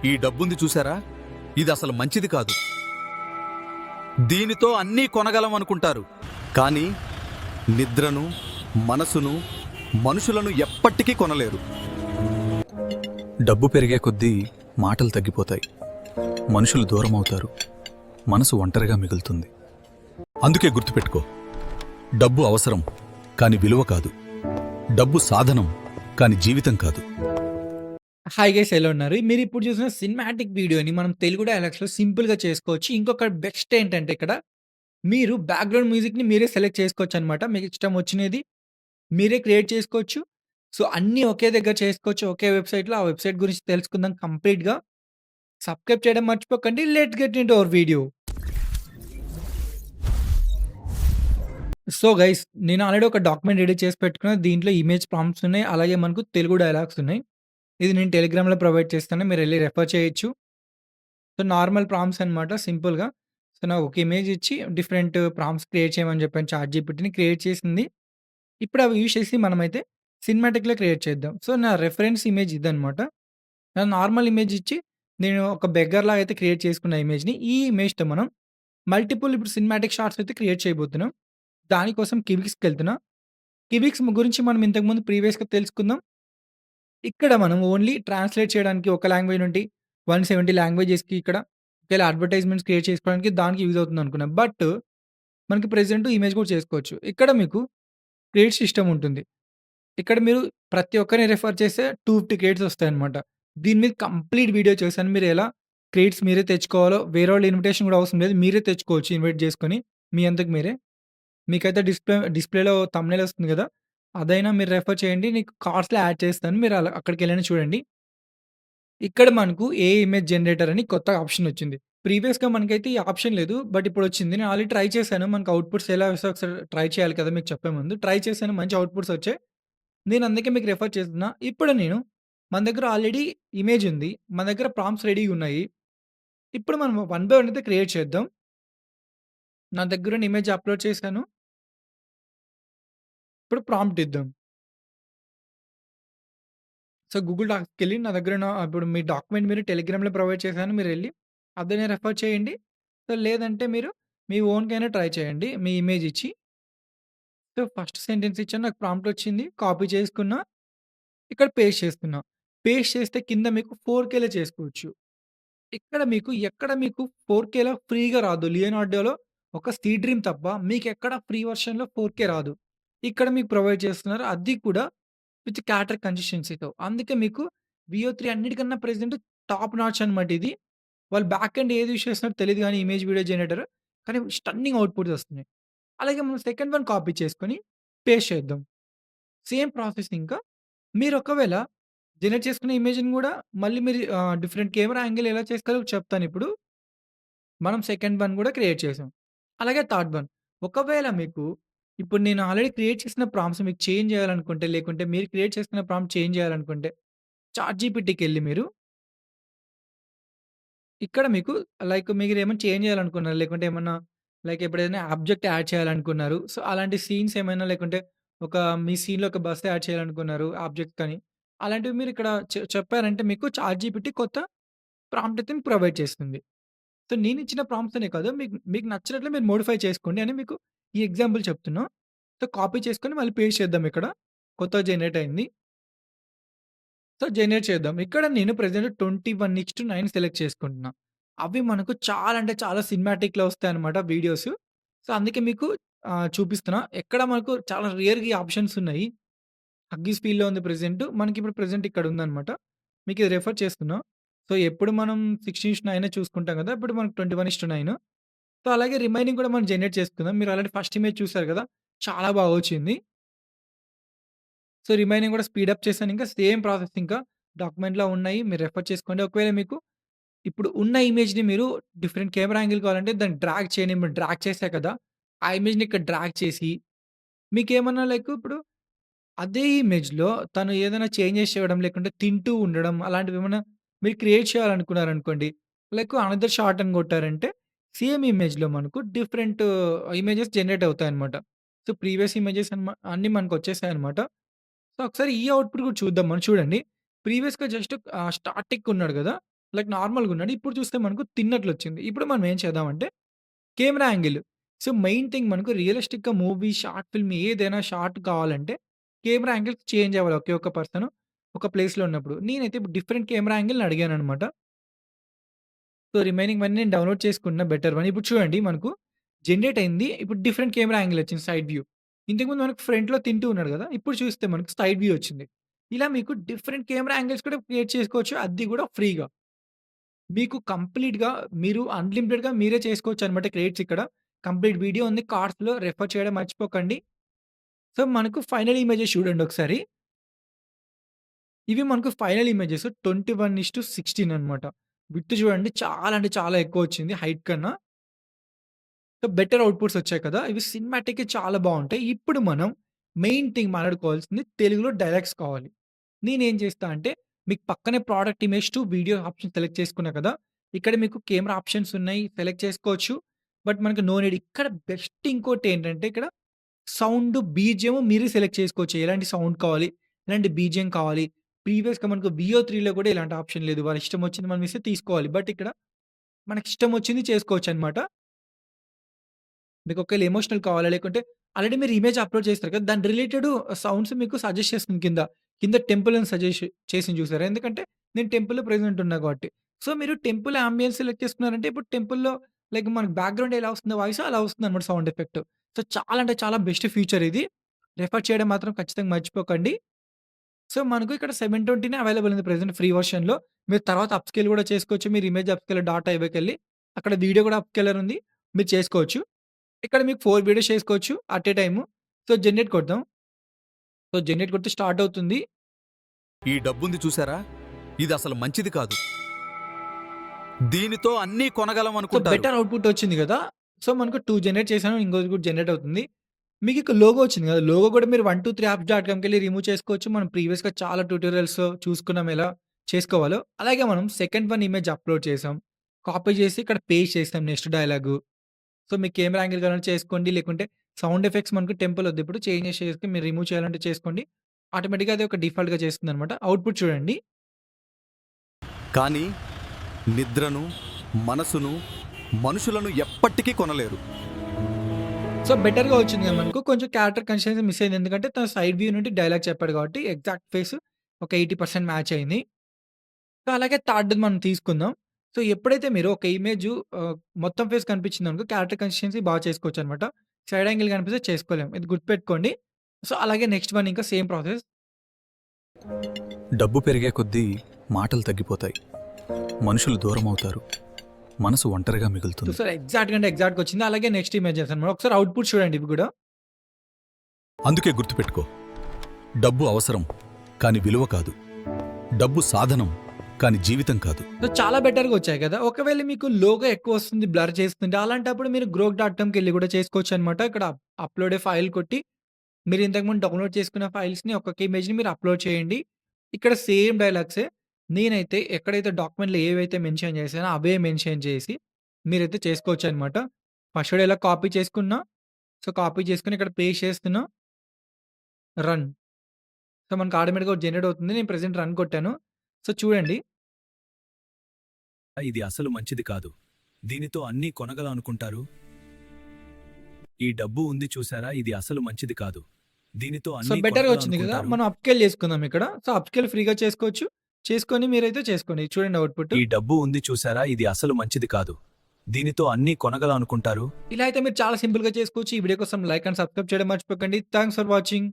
ఈ డబ్బుంది చూసారా, ఇది అసలు మంచిది కాదు. దీనితో అన్నీ కొనగలం అనుకుంటారు, కానీ నిద్రను, మనసును, మనుషులను ఎప్పటికీ కొనలేరు. డబ్బు పెరిగే కొద్దీ మాటలు తగ్గిపోతాయి, మనుషులు దూరం అవుతారు, మనసు ఒంటరిగా మిగులుతుంది. అందుకే గుర్తుపెట్టుకో, డబ్బు అవసరం కాని విలువ కాదు, డబ్బు సాధనం కాని జీవితం కాదు. హాయ్ గైస్, ఎలా ఉన్నారు? మీరు ఇప్పుడు చూసిన సినిమాటిక్ వీడియోని మనం తెలుగు డైలాగ్స్‌లో సింపుల్‌గా చేసుకోవచ్చు. ఇంకొక బెస్ట్ ఏంటంటే ఇక్కడ మీరు బ్యాక్‌గ్రౌండ్ మ్యూజిక్‌ని మీరే సెలెక్ట్ చేసుకోవచ్చనమాట. మీకు ఇష్టం వచ్చినది మీరే క్రియేట్ చేసుకోవచ్చు. సో, అన్నీ ఒకే దగ్గర చేసుకోవచ్చు. ఒకే వెబ్‌సైట్‌లో. ఆ వెబ్‌సైట్ గురించి తెలుసుకుందాం కంప్లీట్‌గా. సబ్స్క్రైబ్ చేయడం మర్చిపోకండి. Let's get into hour video. So guys, నేను ఆల్రెడీ ఒక డాక్యుమెంట్ రెడీ చేసి పెట్టుకున్నా. దీంట్లో ఇమేజ్ ప్రాంప్ట్స్ ఉన్నాయి. అలాగే మనకు తెలుగు డైలాగ్స్ ఉన్నాయి. ఇది నేను టెలిగ్రామ్‌లో ప్రొవైడ్ చేస్తాను. మీరెళ్లి రెఫర్ చేయొచ్చు. సో, నార్మల్ ప్రాంప్ట్స్ అనమాట సింపుల్‌గా. సో, నాకు ఒక ఇమేజ్ ఇచ్చి డిఫరెంట్ ప్రాంప్ట్స్ క్రియేట్ చేయమని చెప్పాను చాట్‌జీపీటీని. క్రియేట్ చేసింది. ఇప్పుడు అవి యూజ్ చేసి మనమైతే సినిమాటిక్‌లో క్రియేట్ చేద్దాం. సో, నా రిఫరెన్స్ ఇమేజ్ ఇదనమాట. నా నార్మల్ ఇమేజ్ ఇచ్చి నేను ఒక బెగ్గర్‌లాగా అయితే క్రియేట్ చేసుకున్న ఇమేజ్‌ని, ఈ ఇమేజ్‌తో మనం మల్టిపుల్ ఇప్పుడు సినిమాటిక్ షాట్స్ అయితే క్రియేట్ చేయబోతున్నాం. దానికోసం కివిక్స్‌కెళ్తున్నా. కివిక్స్ గురించి మనం ఇంతకుముందు ప్రీవియస్‌గా తెలుసుకుందాం. ఇక్కడ మనం ఓన్లీ ట్రాన్స్‌లేట్ చేయడానికి ఒక లాంగ్వేజ్ నుండి 170 లాంగ్వేజెస్‌కి ఇక్కడ ఒకేలా అడ్వర్టైజ్‌మెంట్స్ క్రియేట్ చేసుకోవడానికి దానికి యూజ్ అవుతుందనుకున్నాం. బట్ మనకి ప్రెజెంట్ ఇమేజ్ కూడా చేసుకోవచ్చు. ఇక్కడ మీకు క్రెడిట్ సిస్టమ్ ఉంటుంది. ఇక్కడ మీరు ప్రతి ఒక్కరిని రిఫర్ చేస్తే 250 క్రెడిట్స్ వస్తాయన్నమాట. దీని మీద కంప్లీట్ వీడియో చేశాను. మీరు ఎలా క్రెడిట్స్ మీరే తెచ్చుకోవాలో, వేరే వాళ్ళ ఇన్విటేషన్ కూడా అవసరం లేదు. మీరే తెచ్చుకోవచ్చు ఇన్వైట్ చేసుకొని మీ అంతకు మీరే. మీకైతే డిస్‌ప్లేలో థంబ్‌నెయిల్ వస్తుంది కదా! అదైనా మీరు రెఫర్ చేయండి. నీకు కార్డ్స్‌లో యాడ్ చేస్తాను. మీరు అలా అక్కడికెళ్ళైనా చూడండి. ఇక్కడ మనకు ఏఐ ఇమేజ్ జనరేటర్ అని కొత్త ఆప్షన్ వచ్చింది. ప్రీవియస్‌గా మనకైతే ఈ ఆప్షన్ లేదు. బట్ ఇప్పుడొచ్చింది. నేను ఆల్రెడీ ట్రై చేశాను. మనకు అవుట్‌పుట్స్ ఎలా వస్తాయో ఒకసారి ట్రై చేయాలి కదా! మీకు చెప్పే ముందు. ట్రై చేశాను. మంచి అవుట్‌పుట్స్ వచ్చాయి. నేను అందుకే మీకు రిఫర్ చేస్తున్నా. ఇప్పుడు నేను మన దగ్గర ఆల్రెడీ ఇమేజ్ ఉంది. మన దగ్గర ప్రాంప్ట్స్ రెడీగా ఉన్నాయి. ఇప్పుడు మనం వన్ బై వన్ అయితే క్రియేట్ చేద్దాం. నా దగ్గరున్న ఇమేజ్ అప్‌లోడ్ చేశాను. ఇప్పుడు ప్రాంప్ట్ ఇద్దాం. సో, గూగుల్ డాక్స్‌కెళ్ళి నా దగ్గరున్న ఇప్పుడు మీ డాక్యుమెంట్ మీరు టెలిగ్రామ్‌లో ప్రొవైడ్ చేశాను. మీరెళ్లి అదైనా రెఫర్ చేయండి. సో, లేదంటే మీరు మీ ఓన్‌గైనా ట్రై చేయండి. మీ ఇమేజ్ ఇచ్చి. సో, ఫస్ట్ సెంటెన్స్ ఇచ్చాను. నాకు ప్రాంప్ట్ వచ్చింది. కాపీ చేసుకున్నా. ఇక్కడ పేస్ట్ చేస్తున్నా. పేస్ట్ చేస్తే కింద మీకు 4కేలో చేసుకోవచ్చు. ఇక్కడ మీకు ఎక్కడ మీకు 4కేలో ఫ్రీగా రాదు. లియోనార్డోలో ఒక సీ డ్రీమ్ తప్ప మీకెక్కడ ఫ్రీ వెర్షన్‌లో 4కే రాదు. ఇక్కడ మీకు ప్రొవైడ్ చేస్తున్నారు. అది కూడా విత్ క్యారెక్టర్ కన్సిస్టెన్సీతో. అందుకే మీకు VO3 అన్నిటికన్నా ప్రెజెంట్ టాప్ నాచ్ అనమాట ఇది. వాళ్ళు బ్యాక్ ఎండ్ ఏది యూజ్ చేస్తున్నారో తెలీదు గానీ ఇమేజ్ వీడియో జనరేటర్. కానీ స్టన్నింగ్ అవుట్‌పుట్స్ వస్తున్నాయి. అలాగే మనం సెకండ్ వన్ కాపీ చేసుకొని పేస్ట్ చేద్దాం. సేమ్ ప్రాసెస్ ఇంకా. మీరు ఒకవేళ జనరేట్ చేసుకున్న ఇమేజ్‌ని గూడా మళ్ళీ మీరు డిఫరెంట్ కెమెరా యాంగిల్ ఎలా చేసుకోవాలో చెప్తానిప్పుడు. మనం సెకండ్ వన్ గూడా క్రియేట్ చేసాం. అలాగే థర్డ్ వన్. ఒకవేళ మీకు ఇప్పుడు నేను ఆల్రెడీ క్రియేట్ చేసిన ప్రాంప్ట్స్ మీకు చేంజ్ చేయాలనుకుంటే, లేకుంటే మీరు క్రియేట్ చేసుకున్న ప్రాంప్ట్ చేంజ్ చేయాలనుకుంటే, చాట్‌జీపీటీకెళ్ళి మీరు ఇక్కడ మీకు లైక్ మీరేమైనా చేంజ్ చేయాలనుకున్నారు, లేకుంటే ఏమన్నా లైక్ ఎప్పుడైనా ఆబ్జెక్ట్ యాడ్ చేయాలనుకున్నారు. సో, అలాంటి సీన్స్ ఏమైనా లేకుంటే ఒక మీ సీన్‌లో ఒక బస్ యాడ్ చేయాలనుకున్నారు ఆబ్జెక్ట్ కానీ, అలాంటివి మీరు ఇక్కడ చెప్పారంటే మీకు చాట్‌జీపీటీ కొత్త ప్రాంప్ట్ అయితే మీకు ప్రొవైడ్ చేస్తుంది. సో, నేనిచ్చిన ప్రాంప్ట్స్ అనే కాదు. మీకు మీకు నచ్చినట్లు మీరు మోడిఫై చేసుకోండి అని మీకు ఈ ఎగ్జాంపుల్ చెప్తున్నా. సో, కాపీ చేసుకొని మళ్ళీ పేస్ట్ చేద్దాం ఇక్కడ. కొత్తగా జనరేట్ అయింది. సో, జనరేట్ చేద్దాం. ఇక్కడ నేను ప్రెజెంట్ 21:9 సెలెక్ట్ చేసుకుంటున్నా. అవి మనకు చాలా అంటే చాలా సినిమాటిక్‌లో వస్తాయన్నమాట వీడియోస్. సో, అందుకే మీకు చూపిస్తున్నా. ఎక్కడ మనకు చాలా రేర్‌గా ఈ ఆప్షన్స్ ఉన్నాయి. హగ్గీస్ ఫీల్‌లో ఉంది ప్రెజెంట్. మనకిప్పుడు ప్రెజెంట్ ఇక్కడ ఉందన్నమాట. మీకు ఇది రెఫర్ చేస్తున్నా. సో, ఎప్పుడు మనం 16:9 చూసుకుంటాం కదా! ఇప్పుడు మనకు 21:9. సో, అలాగే రిమైనింగ్ కూడా మనం జనరేట్ చేసుకుందాం. మీరు ఆల్రెడీ ఫస్ట్ ఇమేజ్ చూసారు కదా! చాలా బాగా వచ్చింది. సో, రిమైనింగ్ కూడా స్పీడప్ చేశాను. ఇంకా సేమ్ ప్రాసెస్ ఇంకా డాక్యుమెంట్‌లో ఉన్నాయి. మీరు రెఫర్ చేసుకోండి. ఒకవేళ మీకు ఇప్పుడు ఉన్న ఇమేజ్‌ని మీరు డిఫరెంట్ కెమెరా యాంగిల్ కావాలంటే దాన్ని డ్రాగ్ చేయండి. మీరు డ్రాగ్ చేశా కదా! ఆ ఇమేజ్‌ని ఇక్కడ డ్రాగ్ చేసి మీకేమన్నా లైక్ ఇప్పుడు అదే ఇమేజ్‌లో తను ఏదైనా చేంజెస్ చేయడం, లేకుంటే తింటూ ఉండడం అలాంటివేమన్నా మీరు క్రియేట్ చేయాలనుకున్నారనుకోండి. లైక్ అనదర్ షాట్ అని కొట్టారంటే, సేమ్ ఇమేజ్‌లో మనకు డిఫరెంట్ ఇమేజెస్ జనరేట్ అవుతాయన్నమాట. సో, ప్రీవియస్ ఇమేజెస్ అన్నీ మనకొచ్చేసాయన్నమాట. సో, ఒకసారి ఈ అవుట్‌పుట్ కూడా చూద్దాం మనం చూడండి. ప్రీవియస్‌గా జస్ట్ స్టాటిక్ ఉన్నాడు గదా! లైక్ నార్మల్‌గా ఉన్నాడు. ఇప్పుడు చూస్తే మనకు తిన్నట్లొచ్చింది. ఇప్పుడు మనం ఏం చేద్దామంటే camera angle. So, main thing మనకు రియలిస్టిక్‌గా మూవీ, షార్ట్ ఫిల్మ్ ఏదైనా షార్ట్ కావాలంటే కెమెరా యాంగిల్ చేంజ్ అవ్వాలి. ఒకే ఒక్క పర్సన్ ఒక ప్లేస్‌లో ఉన్నప్పుడు. నేనైతే ఇప్పుడు డిఫరెంట్ కెమెరా యాంగిల్‌ని అడిగాననమాట. సో, రిమైనింగ్‌వన్నీ నేను డౌన్‌లోడ్ చేసుకున్న బెటర్ వన్. ఇప్పుడు చూడండి మనకు జనరేట్ అయింది. ఇప్పుడు డిఫరెంట్ కెమెరా యాంగిల్ వచ్చింది సైడ్ వ్యూ. ఇంతకుముందు మనకు ఫ్రంట్‌లో తింటూ ఉన్నాడు గదా! ఇప్పుడు చూస్తే మనకు సైడ్ వ్యూ వచ్చింది. ఇలా మీకు డిఫరెంట్ కెమెరా యాంగిల్స్ కూడా క్రియేట్ చేసుకోవచ్చు. అది కూడా ఫ్రీగా. మీకు కంప్లీట్‌గా మీరు అన్‌లిమిటెడ్‌గా మీరే చేసుకోవచ్చనమాట క్రెడిట్స్ ఇక్కడ. కంప్లీట్ వీడియో ఉంది. కార్డ్స్‌లో రెఫర్ చేయడం మర్చిపోకండి. సో, మనకు ఫైనల్ ఇమేజెస్ చూడండి ఒకసారి. ఇవి మనకు ఫైనల్ ఇమేజెస్ 21:16 అనమాట. విడ్త్ చూడండి చాలా అంటే చాలా ఎక్కువొచ్చింది హైట్ కన్నా. సో, బెటర్ అవుట్‌పుట్స్ వచ్చాయి కదా! ఇవి సినిమాటిక్‌గా చాలా బావుంటాయి. ఇప్పుడు మనం మెయిన్ థింగ్ మాట్లాడుకోవాల్సింది తెలుగులో డైలాగ్స్ కావాలి. నేనేం చేస్తా అంటే మీకు పక్కనే product image to video option select చేసుకున్నా కదా! ఇక్కడ మీకు కెమెరా ఆప్షన్స్ ఉన్నాయి. సెలెక్ట్ చేసుకోవచ్చు. బట్ మనకు నో నీడ్. ఇక్కడ బెస్ట్ ఇంకోటేంటంటే ఇక్కడ సౌండ్, బీజీఎం మీరే సెలెక్ట్ చేసుకోవచ్చు. ఎలాంటి సౌండ్ కావాలి, ఎలాంటి బీజీఎం కావాలి. ప్రీవియస్‌గా మనకు వియో 3లో కూడా ఇలాంటి ఆప్షన్ లేదు. వాళ్ళ ఇష్టం వచ్చింది మనం ఇస్తే తీసుకోవాలి. బట్ ఇక్కడ మనకిష్టం వచ్చింది చేసుకోవచ్చనమాట. మీకు ఒకవేళ ఎమోషనల్ కావాలా? లేకుంటే ఆల్రెడీ మీరు ఇమేజ్ అప్‌లోడ్ చేస్తారు కదా! దాని రిలేటెడ్ సౌండ్స్ మీకు సజెస్ట్ చేస్తుంది కింద. కింద టెంపుల్ అని సజెస్ట్ చేసింది చూసారా? ఎందుకంటే నేను టెంపుల్‌లో ప్రెజెంట్ ఉన్నా కాబట్టి. సో, మీరు టెంపుల్ యాంబియన్స్ సెలెక్ట్ చేసుకున్నారంటే ఇప్పుడు టెంపుల్‌లో లైక్ మనకు బ్యాక్‌గ్రౌండ్ ఎలా వస్తుందో వాయిస్ అలా వస్తుందన్నమాట సౌండ్ ఎఫెక్ట్. సో, చాలా అంటే చాలా బెస్ట్ ఫీచర్ ఇది. రెఫర్ చేయడం మాత్రం ఖచ్చితంగా మర్చిపోకండి. సో, మనకు ఇక్కడ 720నే అవైలబుల్ ఉంది ప్రెజెంట్ ఫ్రీ వెర్షన్‌లో. మీరు తర్వాత అప్‌స్కేల్ కూడా చేసుకోవచ్చు. మీరు ఇమేజ్ అప్‌స్కేల్ డాట్ ఐవోకెళ్ళి అక్కడ వీడియో కూడా అప్‌స్కేలర్ ఉంది. మీరు చేసుకోవచ్చు. ఇక్కడ మీకు 4 వీడియోస్ చేసుకోవచ్చు at a time. So, generate కొడదాం. సో, జనరేట్ కొడితే స్టార్ట్ అవుతుంది. ఈ డబ్బుంది చూసారా? ఇది అసలు మంచిది కాదు. దీనితో అన్నీ కొనగలం సో, అనుకుంటారు. బెటర్ అవుట్‌పుట్ వచ్చింది గదా! సో, మనకు 2 జనరేట్ చేశాను. ఇంకోటి కూడా జనరేట్ అవుతుంది. మీకు ఇక్కడ లోగో వచ్చింది గదా! లోగో కూడా మీరు 123apps.comకెళ్ళి రిమూవ్ చేసుకోవచ్చు. మనం ప్రీవియస్‌గా చాలా ట్యుటోరియల్స్ చూసుకున్నాం ఎలా చేసుకోవాలో. అలాగే మనం సెకండ్ వన్ ఇమేజ్ అప్‌లోడ్ చేసాం. కాపీ చేసి ఇక్కడ పేస్ట్ చేసాం నెక్స్ట్ డైలాగు. సో, మీ కెమెరా యాంగిల్ కావాలంటే చేసుకోండి. లేకుంటే సౌండ్ ఎఫెక్ట్స్ మనకు టెంపుల్ వద్దు ఇప్పుడు చేంజెస్ చేసుకొని మీరు రిమూవ్ చేయాలంటే చేసుకోండి. ఆటోమేటిక్‌గా అది ఒక డిఫాల్ట్‌గా చేస్తుందనమాట. అవుట్‌పుట్ చూడండి. కానీ నిద్రను, మనసును, మనుషులను ఎప్పటికీ కొనలేరు. సో, బెటర్‌గా వచ్చింది కదా మనకు. కొంచెం క్యారెక్టర్ కన్సిస్టెన్సీ మిస్ అయింది. ఎందుకంటే తను సైడ్ వ్యూ నుండి డైలాగ్ చెప్పాడు కాబట్టి ఎగ్జాక్ట్ ఫేస్ ఒక 80% మ్యాచ్ అయింది. సో, అలాగే థర్డ్‌ది మనం తీసుకుందాం. సో, ఎప్పుడైతే మీరు ఒక ఇమేజు మొత్తం ఫేస్ కనిపించిందనుకో క్యారెక్టర్ కన్సిస్టెన్సీ బాగా చేసుకోవచ్చనమాట. సైడ్ యాంగిల్ కనిపిస్తే చేసుకోలేం. ఇది గుర్తుపెట్టుకోండి. సో, అలాగే నెక్స్ట్ వన్ ఇంకా సేమ్ ప్రాసెస్. డబ్బు పెరిగే కొద్దీ మాటలు తగ్గిపోతాయి. మనుషులు దూరమవుతారు. మనసు ఒంటరిగా మిగులుతుంది. చూసారా ఎగ్జాక్ట్‌గా అంటే ఎగ్జాక్ట్‌గా వచ్చింది. అలాగే నెక్స్ట్ ఇమేజెస్ అనమాట. ఒకసారి అవుట్‌పుట్ చూడండి ఇవి గూడా. అందుకే గుర్తుపెట్టుకో. డబ్బు అవసరం, కానీ విలువ కాదు. డబ్బు సాధనం, కానీ జీవితం కాదు. సో, చాలా బెటర్‌గా వచ్చాయి కదా! ఒకవేళ మీకు లోగో ఎక్కువొస్తుంది, బ్లర్ చేస్తుంటే అలాంటప్పుడు మీరు grok.comకెళ్ళి కూడా చేసుకోవచ్చనమాట. ఇక్కడ అప్‌లోడ్ ఏ ఫైల్ కొట్టి మీరు ఇంతకుముందు డౌన్‌లోడ్ చేసుకున్న ఫైల్స్‌ని ఒక్కొక్క ఇమేజ్‌ని మీరు అప్‌లోడ్ చేయండి. ఇక్కడ సేమ్ డైలాగ్సే. నేనైతే ఎక్కడైతే డాక్యుమెంట్‌లో ఏవైతే మెన్షన్ చేశానో అవే మెన్షన్ చేసి మీరైతే చేసుకోవచ్చనమాట. ఫస్ట్ డైలాగ్ కాపీ చేసుకున్నా. సో, కాపీ చేసుకొని ఇక్కడ పేస్ట్ చేస్తున్నా. రన్. సో, మనకు ఆటోమేటిక్‌గా జనరేట్ అవుతుంది. నేను ప్రెజెంట్ రన్ కొట్టాను. సో, చూడండి. ఇది అసలు మంచిది కాదు. దీనితో అన్నీ కొనగలనుకుంటారు. ఈ డబ్బు ఉంది చూసారా? ఇది అసలు మంచిది కాదు. దీనితో సో, అన్నీ బెటర్‌గా వచ్చింది కదా! కొనగలనుకుంటారు. మనం అప్‌స్కేల్ చేసుకుందాం ఇక్కడ. సో, అప్‌స్కేల్ ఫ్రీగా చేసుకోవచ్చు. చేసుకొని మీరైతే చేసుకోండి. చూడండి అవుట్‌పుట్. ఈ డబ్బు ఉంది చూసారా? ఇది అసలు మంచిది కాదు. దీనితో అన్నీ కొనగలనుకుంటారు. ఇలా అయితే మీరు చాలా సింపుల్‌గా చేసుకోవచ్చు. ఈ వీడియో కోసం లైక్ అండ్ సబ్స్క్రైబ్ చేయడం మర్చిపోకండి. Thanks for watching.